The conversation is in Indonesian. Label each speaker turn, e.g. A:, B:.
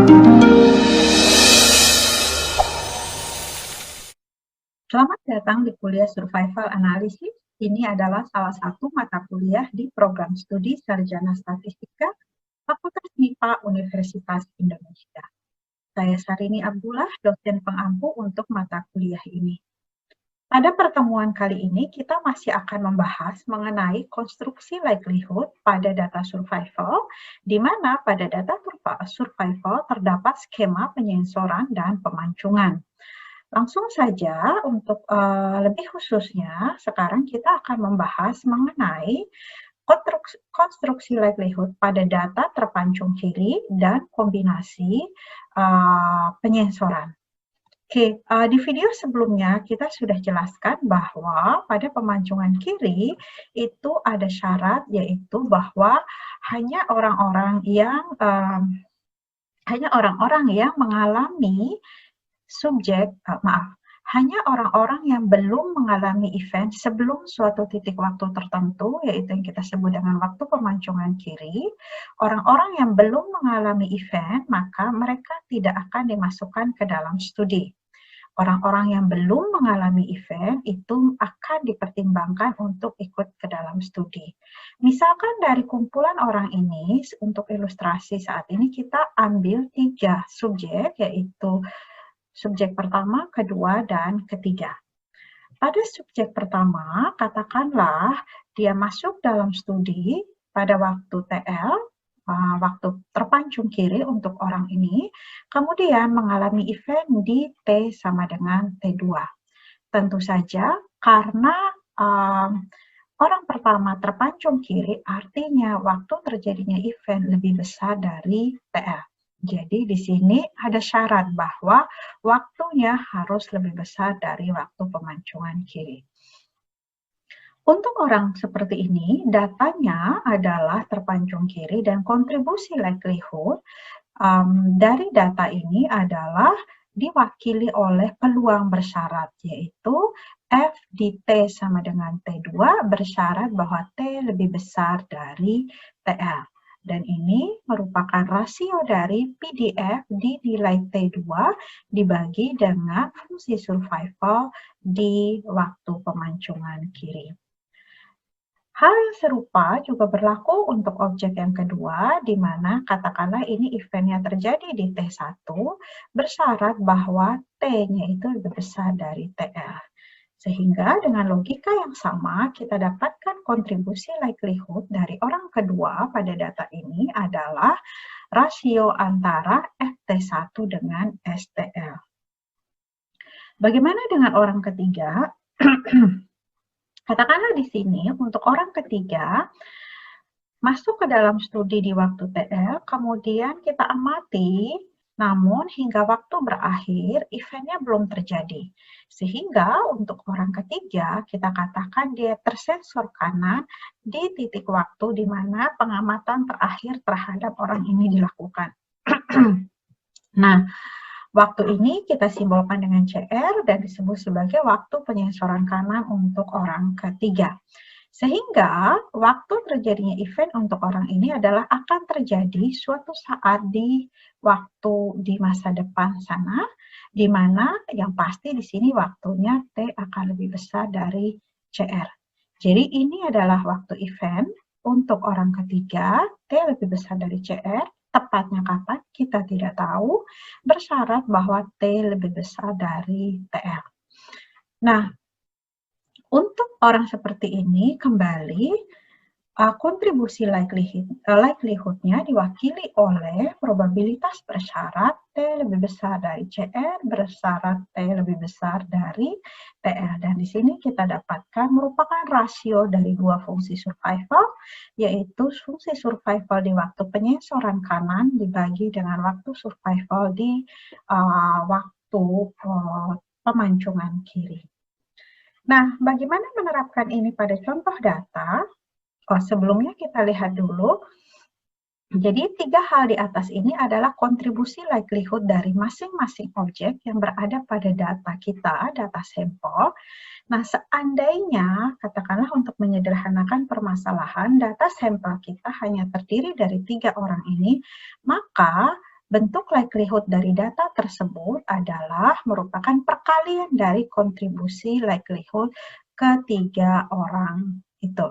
A: Selamat datang di kuliah Survival Analysis. Ini adalah salah satu mata kuliah di program studi Sarjana Statistika Fakultas MIPA Universitas Indonesia. Saya Sarini Abdullah, dosen pengampu untuk mata kuliah ini. Pada pertemuan kali ini, kita masih akan membahas mengenai konstruksi likelihood pada data survival, di mana pada data survival terdapat skema penyensoran dan pemancungan. Langsung saja, untuk lebih khususnya, sekarang kita akan membahas mengenai konstruksi likelihood pada data terpancung kiri dan kombinasi penyensoran. Oke, di video sebelumnya kita sudah jelaskan bahwa pada pemancungan kiri itu ada syarat, yaitu bahwa hanya orang-orang yang mengalami hanya orang-orang yang belum mengalami event sebelum suatu titik waktu tertentu, yaitu yang kita sebut dengan waktu pemancungan kiri. Orang-orang yang belum mengalami event, maka mereka tidak akan dimasukkan ke dalam studi. Orang-orang yang belum mengalami event itu akan dipertimbangkan untuk ikut ke dalam studi. Misalkan dari kumpulan orang ini, untuk ilustrasi saat ini kita ambil 3 subjek, yaitu subjek pertama, kedua, dan ketiga. Pada subjek pertama, katakanlah dia masuk dalam studi pada waktu TL, waktu terpancung kiri untuk orang ini, kemudian mengalami event di T sama dengan T2. Tentu saja karena orang pertama terpancung kiri, artinya waktu terjadinya event lebih besar dari TL. Jadi di sini ada syarat bahwa waktunya harus lebih besar dari waktu pemancungan kiri. Untuk orang seperti ini, datanya adalah terpancung kiri dan kontribusi likelihood dari data ini adalah diwakili oleh peluang bersyarat, yaitu F di T sama dengan T2 bersyarat bahwa T lebih besar dari TL. Dan ini merupakan rasio dari PDF di nilai T2 dibagi dengan fungsi survival di waktu pemancingan kiri. Hal yang serupa juga berlaku untuk objek yang kedua, di mana katakanlah ini eventnya terjadi di T1, bersyarat bahwa T-nya itu lebih besar dari TL. Sehingga dengan logika yang sama, kita dapatkan kontribusi likelihood dari orang kedua pada data ini adalah rasio antara FT1 dengan STL. Bagaimana dengan orang ketiga? Katakanlah di sini untuk orang ketiga masuk ke dalam studi di waktu TL, kemudian kita amati, namun hingga waktu berakhir eventnya belum terjadi. Sehingga untuk orang ketiga kita katakan dia tersensor kanan di titik waktu di mana pengamatan terakhir terhadap orang ini dilakukan. Nah, waktu ini kita simbolkan dengan CR dan disebut sebagai waktu penyensoran kanan untuk orang ketiga. Sehingga waktu terjadinya event untuk orang ini adalah akan terjadi suatu saat di waktu di masa depan sana, di mana yang pasti di sini waktunya T akan lebih besar dari CR. Jadi ini adalah waktu event untuk orang ketiga, T lebih besar dari CR. Tepatnya kapan kita tidak tahu, bersyarat bahwa T lebih besar dari TL. Nah, untuk orang seperti ini kembali kontribusi likelihood-nya diwakili oleh probabilitas bersyarat T lebih besar dari CR bersyarat T lebih besar dari TL. Dan di sini kita dapatkan merupakan rasio dari dua fungsi survival, yaitu fungsi survival di waktu penyensoran kanan dibagi dengan waktu survival di waktu pemancungan kiri. Nah, bagaimana menerapkan ini pada contoh data? Sebelumnya kita lihat dulu. Jadi 3 hal di atas ini adalah kontribusi likelihood dari masing-masing objek yang berada pada data kita, data sampel. Nah, seandainya, katakanlah untuk menyederhanakan permasalahan, data sampel kita hanya terdiri dari 3 orang ini, maka Bentuk likelihood dari data tersebut adalah merupakan perkalian dari kontribusi likelihood ketiga orang itu.